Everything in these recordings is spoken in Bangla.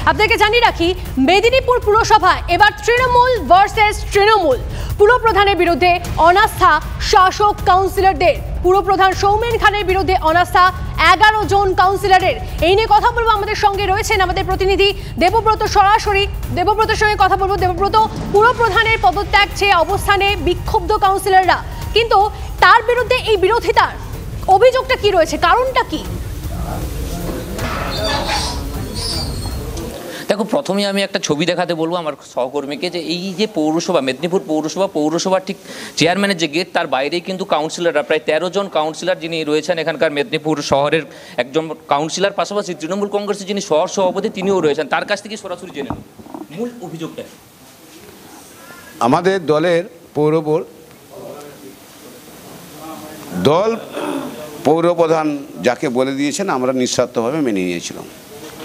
আপনাদেরকে জানিয়ে রাখি, মেদিনীপুর পুরসভা এবার তৃণমূল ভার্সেস তৃণমূল। পুরপ্রধানের বিরুদ্ধে অনাস্থা শাসক কাউন্সিলরদের। পুরপ্রধান সৌমেন খানের বিরুদ্ধে অনাস্থা 11 জন কাউন্সিলরের। এই নিয়ে কথা বলবো, আমাদের সঙ্গে রয়েছেন আমাদের প্রতিনিধি দেবব্রত। সরাসরি দেবব্রতের সঙ্গে কথা বলবো। দেবব্রত, পুরপ্রধানের পদত্যাগ চেয়ে অবস্থানে বিক্ষুব্ধ কাউন্সিলররা, কিন্তু তার বিরুদ্ধে এই বিরোধিতার অভিযোগটা কি রয়েছে, কারণটা কি? দেখো, প্রথমেই আমি একটা ছবি দেখাতে বলবো আমার সহকর্মীকে, যে এই যে পৌরসভা, মেদিনীপুর পৌরসভার ঠিক চেয়ারম্যানের যে গেট, তার বাইরেই কিন্তু কাউন্সিলররা, প্রায় 13 জন কাউন্সিলর যিনি রয়েছেন এখানকার মেদিনীপুর শহরের একজন কাউন্সিলর, পাশাপাশি তৃণমূল কংগ্রেসের যিনি শহর সভাপতি তিনিও রয়েছেন। তার কাছ থেকে সরাসরি জেনে নেব মূল অভিযোগটা। আমাদের দলের পৌরপ্রধান যাকে বলে দিয়েছেন আমরা নিঃস্বার্থভাবে মেনে নিয়েছিলাম,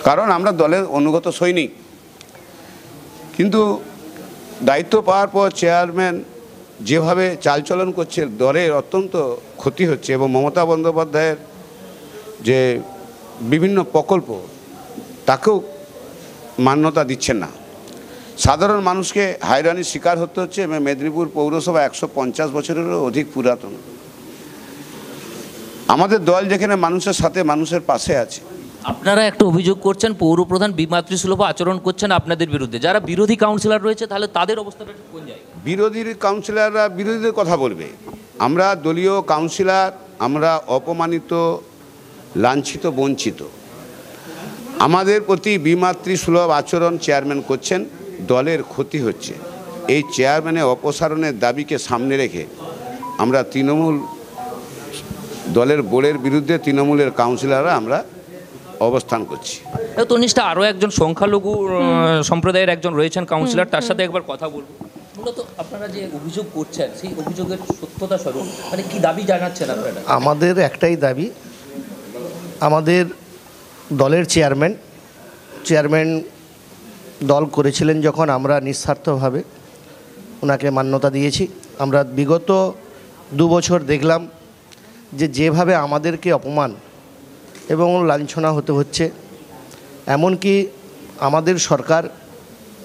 কারণ আমরা দলের অনুগত সৈনিক। কিন্তু দায়িত্ব পাওয়ার পর চেয়ারম্যান যেভাবে চালচলন করছে, দলের অত্যন্ত ক্ষতি হচ্ছে এবং মমতা বন্দ্যোপাধ্যায়ের যে বিভিন্ন প্রকল্প তাকেও মান্যতা দিচ্ছেন না। সাধারণ মানুষকে হয়রানির শিকার হতে হচ্ছে এবং মেদিনীপুর পৌরসভা 150 বছরেরও অধিক পুরাতন। আমাদের দল যেখানে মানুষের সাথে, মানুষের পাশে আছে। আপনারা একটা অভিযোগ করছেন পৌরপ্রধান বিমাতৃসুলভ আচরণ করছেন আপনাদের বিরুদ্ধে। যারা বিরোধী কাউন্সিলর রয়েছে তাহলে তাদের অবস্থাটা কোন জায়গায়? বিরোধী কাউন্সিলররা বিরোধীদের কথা বলবে। আমরা দলীয় কাউন্সিলর, আমরা অপমানিত, লাঞ্ছিত, বঞ্চিত। আমাদের প্রতি বিমাতৃসুলভ আচরণ চেয়ারম্যান করছেন, দলের ক্ষতি হচ্ছে। এই চেয়ারম্যানের অপসারণের দাবিকে সামনে রেখে আমরা তৃণমূল দলের বোর্ডের বিরুদ্ধে তৃণমূলের কাউন্সিলররা আমরা অবস্থান করছি। তনিষ্ঠা, আরও একজন সংখ্যালঘু সম্প্রদায়ের একজন রয়েছেন কাউন্সিলর, তার সাথে একবার কথা বলবো। মূলত আপনারা যে অভিযোগ করছেন সেই অভিযোগের সত্যতা স্বরূপ মানে কি দাবি জানাচ্ছেন আপনারা? আমাদের একটাই দাবি, আমাদের দলের চেয়ারম্যান দল করেছিলেন যখন, আমরা নিঃস্বার্থভাবে ওনাকে মান্যতা দিয়েছি। আমরা বিগত 2 বছর দেখলাম যেভাবে আমাদেরকে অপমান এবং লাঞ্ছনা হতে হচ্ছে। এমনকি আমাদের সরকার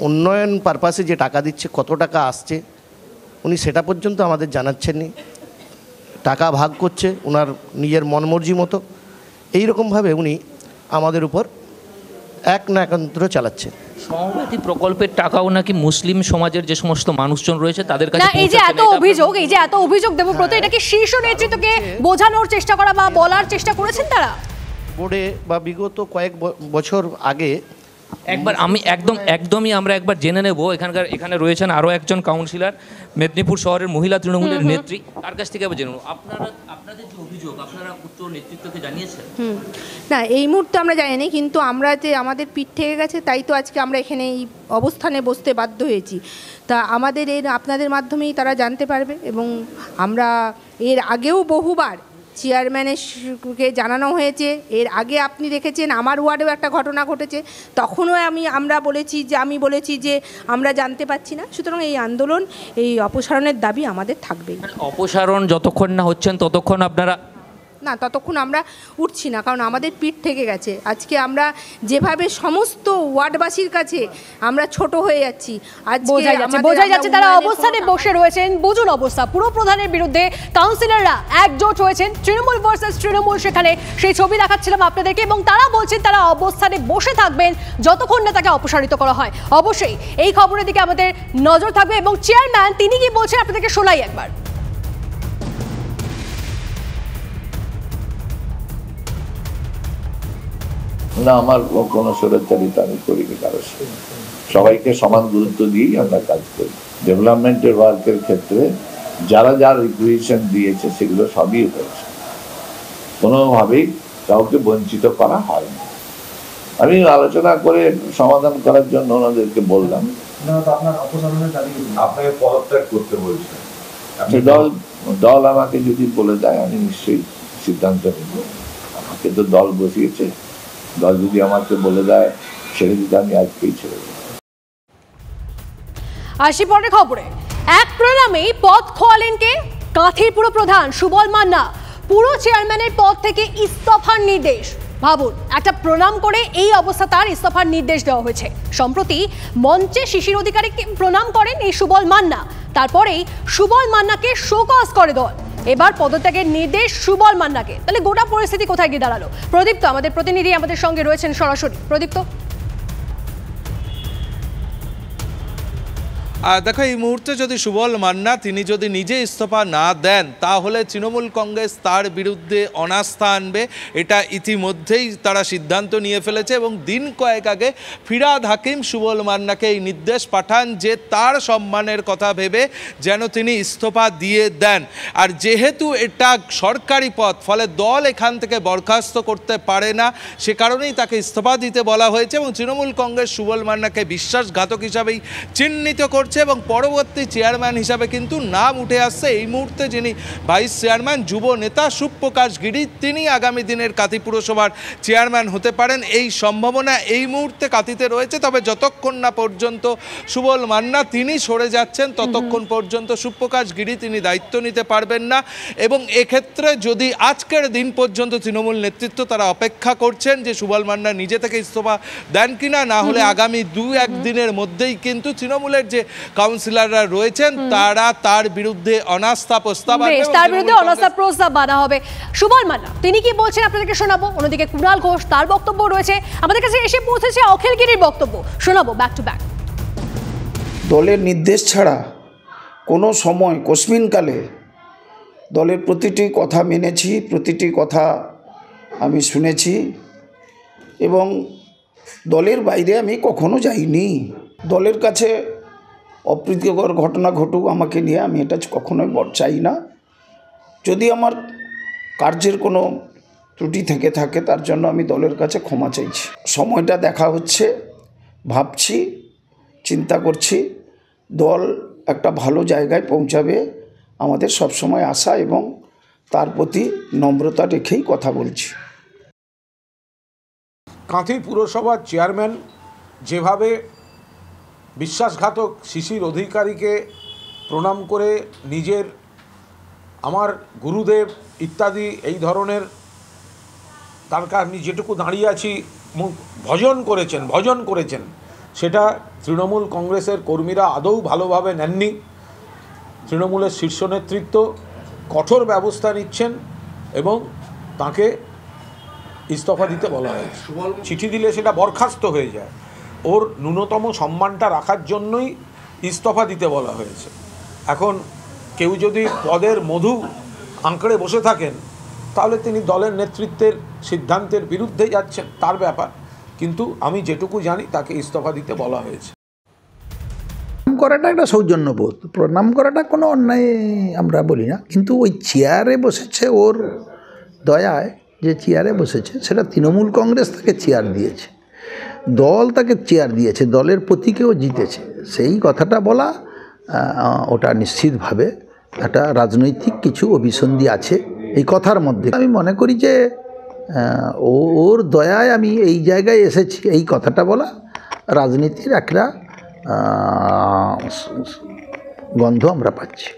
উন্নয়ন পারপাসে যে টাকা দিচ্ছে, কত টাকা আসছে উনি সেটা পর্যন্ত আমাদের জানাচ্ছেননি। টাকা ভাগ করছে ওনার নিজের মনমর্জি মতো। এইরকমভাবে উনি আমাদের উপর এক না একান্তর চালাচ্ছেন। সমবাদী প্রকল্পের টাকাও নাকি মুসলিম সমাজের যে সমস্ত মানুষজন রয়েছে তাদের কাছে। এই যে এত অভিযোগ দেবব্রত, এটা কি শীর্ষ নেতৃত্বকে বোঝানোর চেষ্টা করা বা বলার চেষ্টা করেছেন তারা বোর্ডে বা বিগত কয়েক বছর আগে? একবার আমি একদমই আমরা একবার জেনে নেব। এখানে রয়েছেন আরও একজন কাউন্সিলর, মেদিনীপুর শহরের মহিলা তৃণমূলের নেত্রী, তার কাছ থেকে আবার জেনে নেব। আপনাদের যে অভিযোগ আপনারা উচ্চ নেতৃত্বকে জানিয়েছেন? না, এই মুহূর্তে আমরা জানিনি, কিন্তু আমরা যে আমাদের পিঠ থেকে গেছে তাই তো আজকে আমরা এখানে এই অবস্থানে বসতে বাধ্য হয়েছি। তা আমাদের আপনাদের মাধ্যমেই তারা জানতে পারবে। এবং আমরা এর আগেও বহুবার চেয়ারম্যানকে জানানো হয়েছে। এর আগে আপনি দেখেছেন আমার ওয়ার্ডেও একটা ঘটনা ঘটেছে, তখনও আমি বলেছি যে আমরা জানতে পাচ্ছি না। সুতরাং এই আন্দোলন, এই অপসারণের দাবি আমাদের থাকবেই। অপসারণ যতক্ষণ না হচ্ছেন ততক্ষণ আপনারা ততক্ষণ আমরা উঠছি না, কারণ আমাদের পিঠ থেকে গেছে। আজকে আমরা যেভাবে সমস্ত ওয়ার্ডবাসীর কাছে আমরা ছোট হয়ে যাচ্ছি, বোঝা যাচ্ছে তারা অবস্থানে বসে রয়েছেন। বুঝুন অবস্থা, পুরপ্রধানের বিরুদ্ধে কাউন্সিলররা একজোট হয়েছেন, তৃণমূল ভার্সেস তৃণমূল। সেখানে সেই ছবি দেখাচ্ছিলাম আপনাদেরকে, এবং তারা বলছেন তারা অবস্থানে বসে থাকবেন যতক্ষণ না তাকে অপসারিত করা হয়। অবশ্যই এই খবরের দিকে আমাদের নজর থাকবে। এবং চেয়ারম্যান তিনি কি বলছেন আপনাদেরকে শোনাই একবার। না, আমার কোনো স্বৈরাচারিতা আমি করিনি কারোর সাথে। সবাইকে সমান গুরুত্ব দিয়েই আমরা কাজ করি। ডেভেলপমেন্টের ওয়ার্কের ক্ষেত্রে যারা যা রিকুয়েশন দিয়েছে সেগুলো সবই হয়েছে, কোনোভাবেই কাউকে বঞ্চিত করা হয়নি। আমি আলোচনা করে সমাধান করার জন্য ওনাদেরকে বললাম। আপনাকে পদত্যাগ করতে বলছেন, দল আমাকে যদি বলে দেয় আমি নিশ্চয়ই সিদ্ধান্ত নেব। আমাকে তো দল বসিয়েছে, দল যদি আমাকে বলে দেয় ছেড়ে দিতে আমি আজকেই ছেড়ে দেব। আসি পরের খবরে। এক প্রণামেই পদ খোয়ালেন কে? কাঁথির পুরপ্রধান সুবল মান্না। পুরো চেয়ারম্যানের পদ থেকে ইস্তফার নির্দেশ। ভাবুন, একটা প্রণাম করে এই অবস্থা, তার ইস্তফার নির্দেশ দেওয়া হয়েছে। সম্প্রতি মঞ্চে শিশির অধিকারীকে প্রণাম করেন এই সুবল মান্না, তারপরেই সুবল মান্নাকে শোকজ করে দল। এবার পদত্যাগের নির্দেশ সুবল মান্নাকে। তাহলে গোটা পরিস্থিতি কোথায় গিয়ে দাঁড়ালো? প্রদীপ্ত, আমাদের প্রতিনিধি আমাদের সঙ্গে রয়েছেন সরাসরি। প্রদীপ্ত, দেখো, এই মুহূর্তে যদি সুবল মান্না তিনি যদি নিজে ইস্তফা না দেন, তাহলে তৃণমূল কংগ্রেস তার বিরুদ্ধে অনাস্থা আনবে। এটা ইতিমধ্যেই তারা সিদ্ধান্ত নিয়ে ফেলেছে এবং দিন কয়েক আগে ফিরহাদ হাকিম সুবল মান্নাকে এই নির্দেশ পাঠান যে তার সম্মানের কথা ভেবে যেন তিনি ইস্তফা দিয়ে দেন। আর যেহেতু এটা সরকারি পদ, ফলে দল এখান থেকে বরখাস্ত করতে পারে না, সে কারণেই তাকে ইস্তফা দিতে বলা হয়েছে এবং তৃণমূল কংগ্রেস সুবল মান্নাকে বিশ্বাসঘাতক হিসাবেই চিহ্নিত করছে এবং পরবর্তী চেয়ারম্যান হিসাবে কিন্তু নাম উঠে আসছে এই মুহূর্তে যিনি ভাইস চেয়ারম্যান যুব নেতা শুভপ্রকাশ গিরি, তিনি আগামী দিনের কাঁথি পুরসভার চেয়ারম্যান হতে পারেন। এই সম্ভাবনা এই মুহূর্তে কাঁথিতে রয়েছে। তবে যতক্ষণ না পর্যন্ত সুবল মান্না তিনি সরে যাচ্ছেন, ততক্ষণ পর্যন্ত শুভপ্রকাশ গিরি তিনি দায়িত্ব নিতে পারবেন না। এবং এক্ষেত্রে যদি আজকের দিন পর্যন্ত তৃণমূল নেতৃত্ব তারা অপেক্ষা করছেন যে সুবল মান্না নিজে থেকে ইস্তফা দেন কিনা, না হলে আগামী 2-1 দিনের মধ্যেই কিন্তু তৃণমূলের যে কাউন্সিলররা রয়েছেন তারা তার বিরুদ্ধে অনাস্থা প্রস্তাব আনা হবে। সুবল মান্না তিনি কি বলছেন আপনাদেরকে শোনাবো। অন্যদিকে কুণাল ঘোষ, তার বক্তব্য রয়েছে। আমাদের কাছে এসে পৌঁছেছে অখিল গিরির বক্তব্য, শোনাবো ব্যাক টু ব্যাক। দলের নির্দেশ ছাড়া কোনো সময় কস্মিনকালে দলের প্রতিটি কথা মেনেছি, প্রতিটি কথা আমি শুনেছি এবং দলের বাইরে আমি কখনো যাইনি। দলের কাছে অপ্রীতিকর ঘটনা ঘটুক আমাকে নিয়ে, আমি এটা কখনোই চাই না। যদি আমার কার্যের কোনো ত্রুটি থেকে থাকে তার জন্য আমি দলের কাছে ক্ষমা চাইছি। সময়টা দেখা হচ্ছে, ভাবছি, চিন্তা করছি, দল একটা ভালো জায়গায় পৌঁছাবে আমাদের সবসময় আশা এবং তার প্রতি নম্রতা রেখেই কথা বলছি। কাঁথি পুরসভার চেয়ারম্যান যেভাবে বিশ্বাসঘাতক শিশির অধিকারীকে প্রণাম করে নিজের আমার গুরুদেব ইত্যাদি এই ধরনের তার আমি যেটুকু দাঁড়িয়ে আছি ভজন করেছেন সেটা তৃণমূল কংগ্রেসের কর্মীরা আদৌ ভালোভাবে নেননি। তৃণমূলের শীর্ষ নেতৃত্ব কঠোর ব্যবস্থা নিচ্ছেন এবং তাকে ইস্তফা দিতে বলা হয়েছে। চিঠি দিলে সেটা বরখাস্ত হয়ে যায়। ওর ন্যূনতম সম্মানটা রাখার জন্যই ইস্তফা দিতে বলা হয়েছে। এখন কেউ যদি পদের মধু আঁকড়ে বসে থাকেন তাহলে তিনি দলের নেতৃত্বের সিদ্ধান্তের বিরুদ্ধে যাচ্ছেন, তার ব্যাপার। কিন্তু আমি যেটুকু জানি তাকে ইস্তফা দিতে বলা হয়েছে। প্রণাম করাটা একটা সৌজন্যবোধ, প্রণাম করাটা কোনো অন্যায় আমরা বলি না, কিন্তু ওই চেয়ারে বসেছে, ওর দয়ায় যে চেয়ারে বসেছে সেটা তৃণমূল কংগ্রেস তাকে চেয়ার দিয়েছে, দল তাকে চেয়ার দিয়েছে, দলের প্রতীকেও জিতেছে। সেই কথাটা বলা ওটা নিশ্চিতভাবে একটা রাজনৈতিক কিছু অভিসন্ধি আছে এই কথার মধ্যে। আমি মনে করি যে ওর দয়ায় আমি এই জায়গায় এসেছি, এই কথাটা বলা রাজনীতির একটা গন্ধ আমরা পাচ্ছি।